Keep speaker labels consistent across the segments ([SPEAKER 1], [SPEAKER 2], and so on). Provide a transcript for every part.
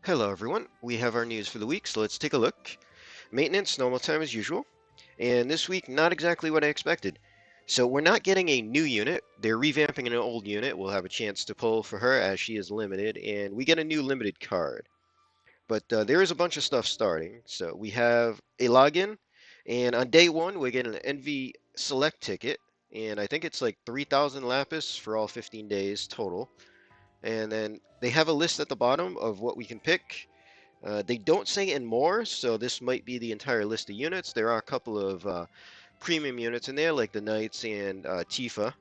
[SPEAKER 1] Hello everyone, we have our news for the week, so let's take a look. Maintenance, normal time as usual, and this week not exactly what I expected. So we're not getting a new unit, they're revamping an old unit. We'll have a chance to pull for her as she is limited, and we get a new limited card. But there is a bunch of stuff starting. So we have a login, and on day one we're getting an NV select ticket, and I think it's like 3,000 lapis for all 15 days total. And then they have a list at the bottom of what we can pick. They don't say in more, so this might be the entire list of units. There are a couple of premium units in there, like the Knights and Tifa.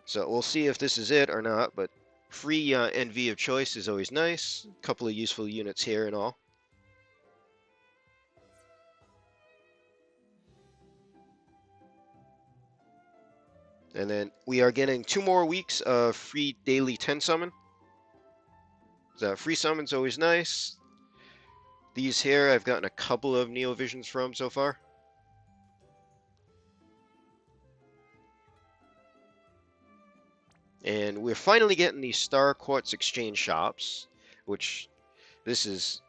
[SPEAKER 1] So we'll see if this is it or not, but free NV of choice is always nice. A couple of useful units here and all. And then we are getting 2 more weeks of free daily 10 summon. So free summon's always nice. These here I've gotten a couple of Neo Visions from so far. And we're finally getting the Star Quartz exchange shops, which this has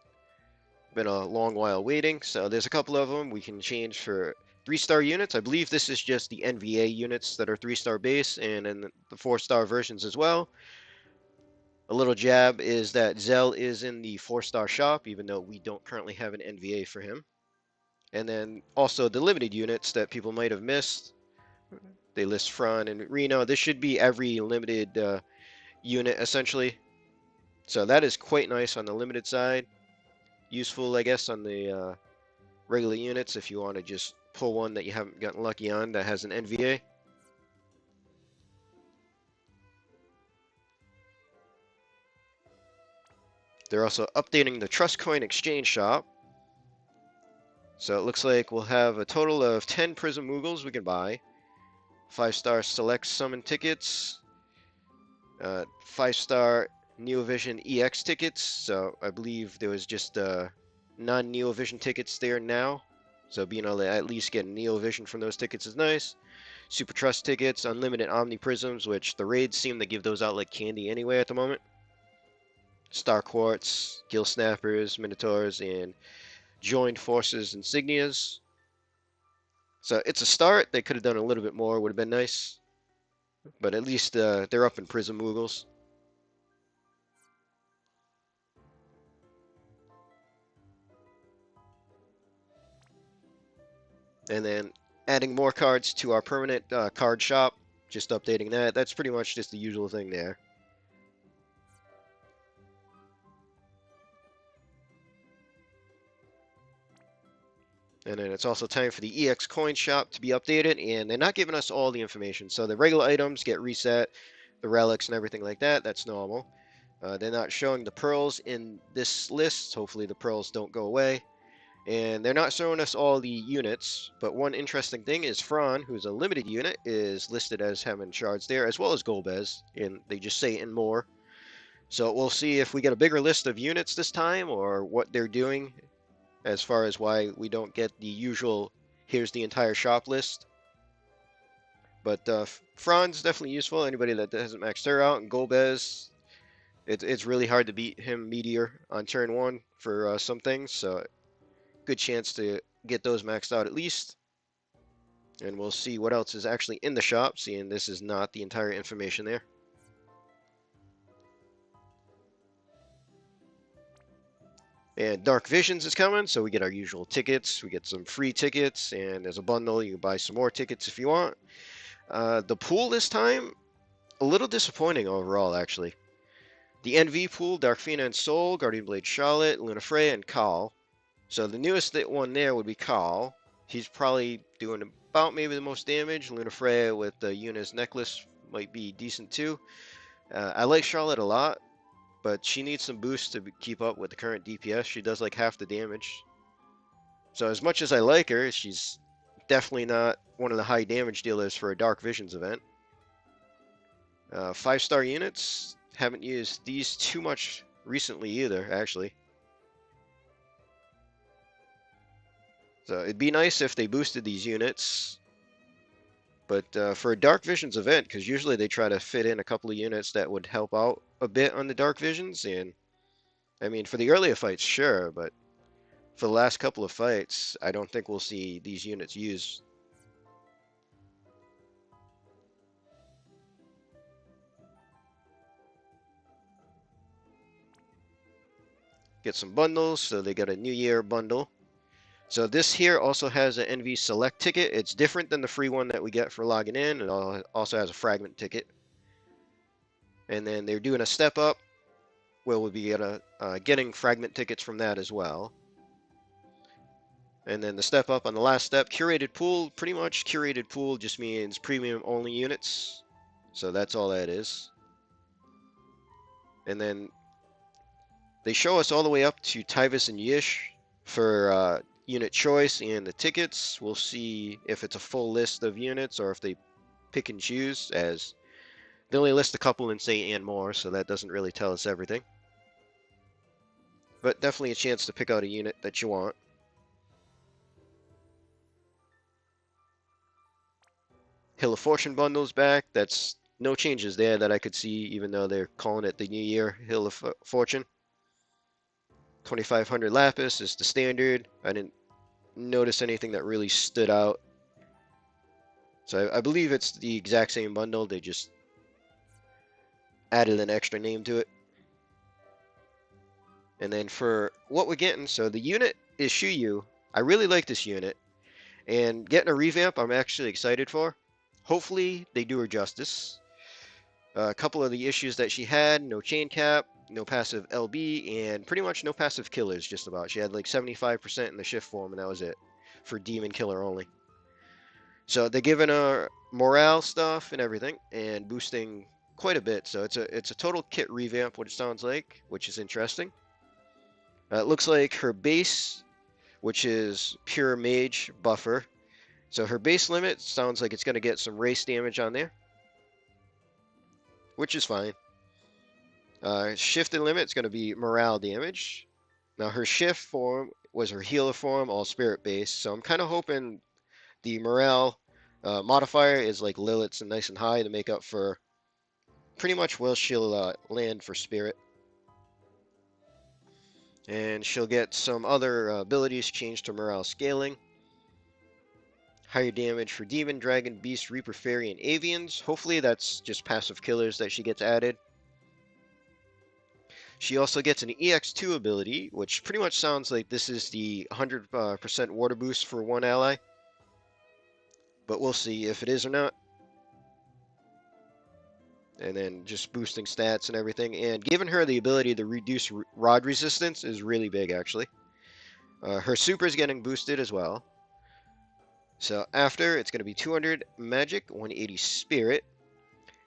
[SPEAKER 1] been a long while waiting. So there's a couple of them we can change for 3-star units. I believe this is just the NVA units that are 3-star base, and in the 4-star versions as well. A little jab is that Zell is in the 4-star shop, even though we don't currently have an NVA for him. And then also the limited units that people might have missed. They list Fran and Reno. This should be every limited unit essentially. So that is quite nice on the limited side. Useful, I guess, on the regular units if you want to just pull one that you haven't gotten lucky on that has an NVA. They're also updating the Trust Coin Exchange Shop. So it looks like we'll have a total of 10 Prism Moogles we can buy. 5-star Select Summon tickets. 5-star Neovision EX tickets. So I believe there was just non-Neovision tickets there now. So being able to at least get Neovision from those tickets is nice. Super Trust tickets, unlimited Omni Prisms, which the raids seem to give those out like candy anyway at the moment. Star Quartz, Gill Snappers, Minotaurs, and Joined Forces insignias. So it's a start. They could have done a little bit more, would have been nice. But at least they're up in Prism Moogles. And then adding more cards to our permanent card shop. Just updating that. That's pretty much just the usual thing there. And then it's also time for the EX coin shop to be updated, and they're not giving us all the information. So the regular items get reset, the relics and everything like that, that's normal. They're not showing the pearls in this list. Hopefully the pearls don't go away. And they're not showing us all the units, but one interesting thing is Fran, who's a limited unit, is listed as having shards there, as well as Golbez, and they just say in more. So we'll see if we get a bigger list of units this time, or what they're doing as far as why we don't get the usual, here's the entire shop list. But Fran's definitely useful. Anybody that hasn't maxed her out, and Golbez, it's really hard to beat him Meteor on turn 1 for some things, so good chance to get those maxed out at least. And we'll see what else is actually in the shop, seeing this is not the entire information there. And Dark Visions is coming, so we get our usual tickets. We get some free tickets, and as a bundle, you can buy some more tickets if you want. The pool this time, a little disappointing overall, actually. The NV pool, Darkfina and Soul, Guardian Blade Charlotte, Lunafreya, and Khal. So the newest one there would be Khal. He's probably doing about maybe the most damage. Lunafreya with the Yuna's necklace might be decent too. I like Charlotte a lot, but she needs some boost to keep up with the current DPS. She does like half the damage. So as much as I like her, she's definitely not one of the high damage dealers for a Dark Visions event. 5-star units, haven't used these too much recently either, actually. So it'd be nice if they boosted these units. But for a Dark Visions event, because usually they try to fit in a couple of units that would help out a bit on the Dark Visions, and I mean, for the earlier fights, sure, but for the last couple of fights, I don't think we'll see these units used. Get some bundles, so they got a New Year bundle. So this here also has an NV Select ticket. It's different than the free one that we get for logging in. It also has a fragment ticket. And then they're doing a step up where we'll be getting fragment tickets from that as well. And then the step up on the last step, curated pool. Pretty much curated pool just means premium only units. So that's all that is. And then they show us all the way up to Tyvis and Yish for unit choice and the tickets. We'll see if it's a full list of units or if they pick and choose, as they only list a couple and say and more, so that doesn't really tell us everything. But definitely a chance to pick out a unit that you want. Hill of Fortune bundles back. That's no changes there that I could see, even though they're calling it the New Year Hill of Fortune. 2500 Lapis is the standard. I didn't notice anything that really stood out. So I believe it's the exact same bundle. They just added an extra name to it. And then for what we're getting, so the unit is Shui. I really like this unit. And getting a revamp, I'm actually excited for. Hopefully, they do her justice. A couple of the issues that she had, no chain cap, no passive LB, and pretty much no passive killers, just about. She had like 75% in the shift form, and that was it. For demon killer only. So they're giving her morale stuff and everything, and boosting quite a bit. So it's a total kit revamp, what it sounds like, which is interesting. It looks like her base, which is pure mage buffer. So her base limit sounds like it's going to get some race damage on there, which is fine. Shifted limit is going to be morale damage. Now her shift form was her healer form, all spirit based. So I'm kind of hoping the morale modifier is like Lilith's and nice and high to make up for pretty much where she'll land for spirit. And she'll get some other abilities changed to morale scaling. Higher damage for Demon, Dragon, Beast, Reaper, Fairy, and Avians. Hopefully that's just passive killers that she gets added. She also gets an EX2 ability, which pretty much sounds like this is the 100% water boost for one ally. But we'll see if it is or not. And then just boosting stats and everything. And giving her the ability to reduce rod resistance is really big, actually. Her super is getting boosted as well. So after, it's going to be 200 magic, 180 spirit.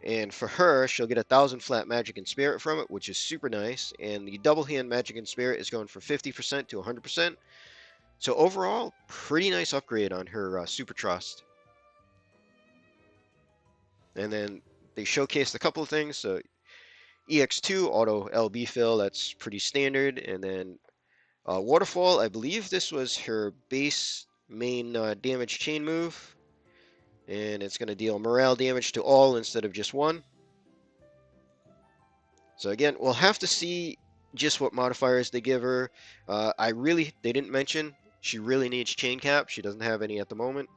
[SPEAKER 1] And for her, she'll get 1,000 flat magic and spirit from it, which is super nice. And the double hand magic and spirit is going from 50% to 100%. So overall, pretty nice upgrade on her super trust. And then they showcased a couple of things. So EX2 auto LB fill, that's pretty standard. And then waterfall, I believe this was her base main damage chain move. And it's going to deal morale damage to all instead of just one. So again, we'll have to see just what modifiers they give her. They didn't mention she really needs chain cap. She doesn't have any at the moment.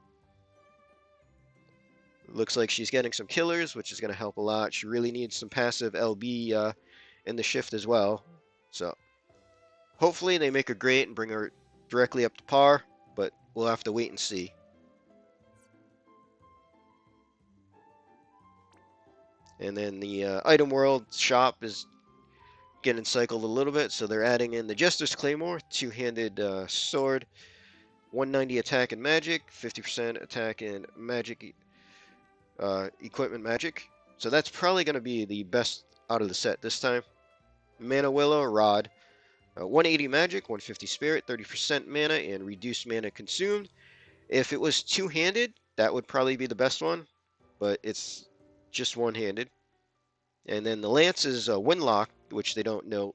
[SPEAKER 1] Looks like she's getting some killers, which is going to help a lot. She really needs some passive LB in the shift as well. So hopefully they make her great and bring her directly up to par, but we'll have to wait and see. And then the item world shop is getting cycled a little bit, so they're adding in the Jester's Claymore, two-handed sword, 190 attack and magic, 50% attack and magic equipment magic. So that's probably going to be the best out of the set this time. Mana Willow Rod, 180 magic, 150 spirit, 30% mana, and reduced mana consumed. If it was two-handed, that would probably be the best one, but it's just one-handed. And then the Lance is Windlock, which they don't note,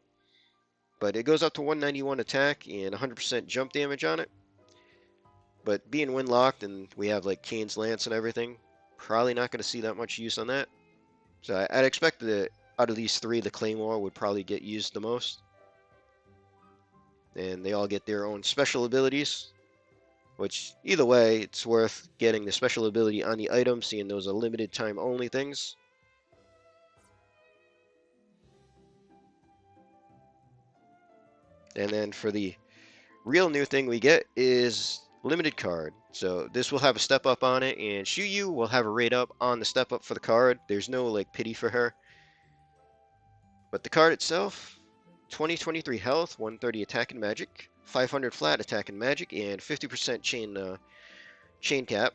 [SPEAKER 1] but it goes up to 191 attack and 100% jump damage on it. But being windlocked and we have like Kane's Lance and everything, probably not going to see that much use on that. So I'd expect that out of these three, the Claymore would probably get used the most. and they all get their own special abilities, which either way, it's worth getting the special ability on the item, seeing those are limited time only things. And then for the real new thing we get is limited card. So this will have a step up on it, and Shui will have a rate up on the step up for the card. There's no like pity for her. But the card itself, 2023 health, 130 attack and magic, 500 flat attack and magic, and 50% chain cap.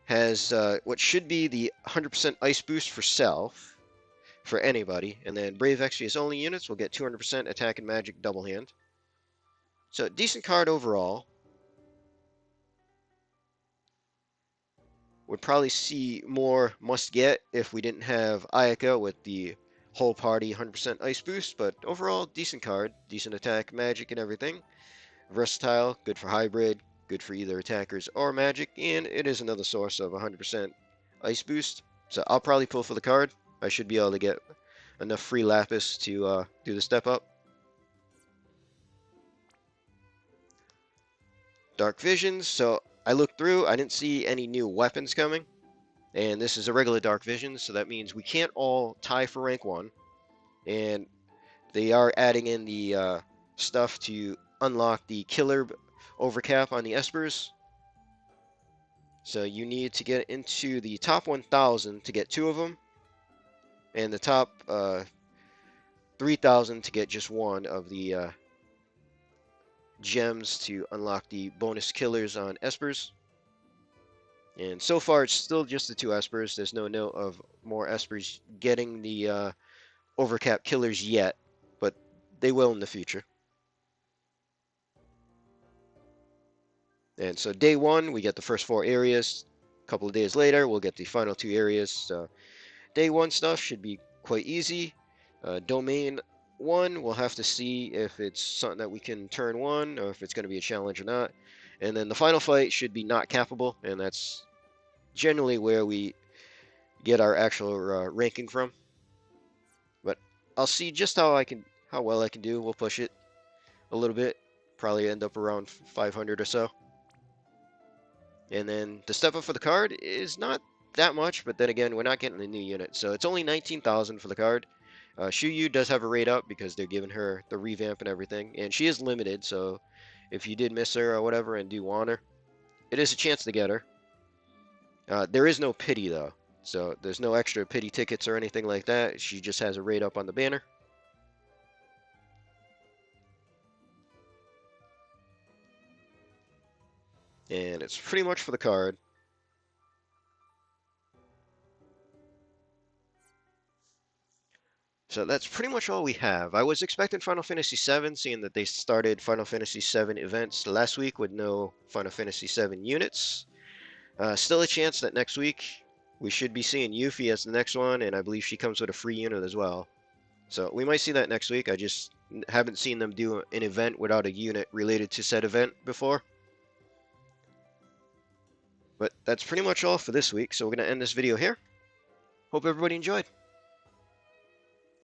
[SPEAKER 1] Has what should be the 100% ice boost for self for anybody, and then Brave Exvius only units will get 200% attack and magic double hand. So decent card overall. Would probably see more must get if we didn't have Ayaka with the whole party 100% ice boost, but overall decent card, decent attack, magic, and everything. Versatile, good for hybrid, good for either attackers or magic, and it is another source of 100% ice boost. So I'll probably pull for the card. I should be able to get enough free lapis to do the step up. Dark Visions, so I looked through, I didn't see any new weapons coming, and this is a regular Dark Vision, so that means we can't all tie for rank 1, and they are adding in the stuff to unlock the killer overcap on the Espers. So you need to get into the top 1,000 to get 2 of them, and the top 3,000 to get just 1 of the gems to unlock the bonus killers on Espers. And so far, it's still just the 2 Espers. There's no note of more Espers getting the overcap killers yet, but they will in the future. And so day 1, we get the first 4 areas. A couple of days later, we'll get the final 2 areas. So day 1 stuff should be quite easy. Domain 1, we'll have to see if it's something that we can turn 1 or if it's going to be a challenge or not. And then the final fight should be not cappable, and that's generally where we get our actual ranking from. But I'll see just how well I can do. We'll push it a little bit, probably end up around 500 or so. And then the step up for the card is not that much, but then again, we're not getting the new unit, so it's only 19,000 for the card. Shui does have a rate up because they're giving her the revamp and everything, and she is limited, so if you did miss her or whatever and do want her, it is a chance to get her. There is no pity though, so there's no extra pity tickets or anything like that. She just has a rate up on the banner. And it's pretty much for the card. So that's pretty much all we have. I was expecting Final Fantasy VII, seeing that they started Final Fantasy VII events last week with no Final Fantasy VII units. Still a chance that next week we should be seeing Yuffie as the next one, and I believe she comes with a free unit as well. So we might see that next week. I just haven't seen them do an event without a unit related to said event before. But that's pretty much all for this week, so we're going to end this video here. Hope everybody enjoyed.